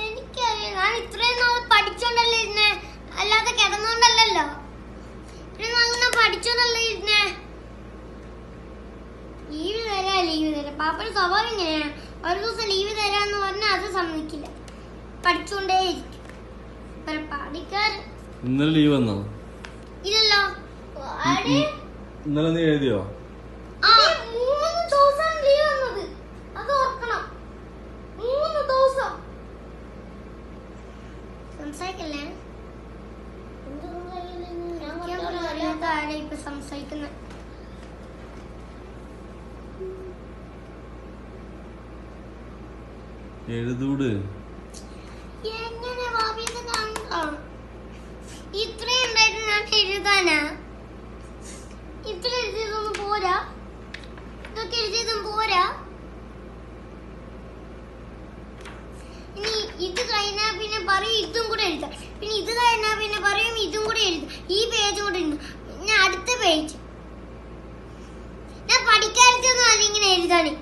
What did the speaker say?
എനിക്കറിയാം, ഞാൻ ഇത്രയും നാൾ പഠിച്ചോണ്ടല്ലേ ഇരുന്നേ, അല്ലാതെ കിടന്നോണ്ടല്ലോ. ഇത്രയും നാൾ പഠിച്ചോണ്ടല്ലേ ഇരുന്നേ. ലീവ് തരാം. പാപ്പയുടെ സ്വഭാവം ഇങ്ങനെയാ, ഒരു ദിവസം ലീവ് തരാന്ന് പറഞ്ഞാൽ അത് സമ്മതിക്കില്ല, പഠിച്ചോണ്ടേ ഇരിക്കും. ഇന്നലെ ലീവ് വന്നോ? ഇല്ലല്ലോ. ഇന്നലെ നീ എഴുതിയോ? 3 ദിവസം ലീവ് വന്നത്, അത് ഓർക്കണം. 3 ദിവസം സംസാരിക്കല്ലേ? ഇപ്പൊ സംസാരിക്കുന്ന എഴുതൂട്. എങ്ങനെ ഭാവിയത് കണ്ടോ? ഇത്രയും ഉണ്ടായിട്ട് ഞാൻ എഴുതാനാ? ഇത്ര എഴുതിയതൊന്നും പോരാ, ഇതൊക്കെ എഴുതിയതും പോരാ. ഇനി ഇത് കഴിഞ്ഞാ പിന്നെ പറയും ഇതും കൂടെ എഴുതാം, പിന്നെ ഇത് കഴിഞ്ഞാ പിന്നെ പറയും ഇതും കൂടെ എഴുതാം, ഈ പേജ് കൂടെ എഴുതും, പിന്നെ അടുത്ത പേജ്. ഞാൻ പഠിക്കാതിരിക്കൊന്നും അതിങ്ങനെ എഴുതാനേ.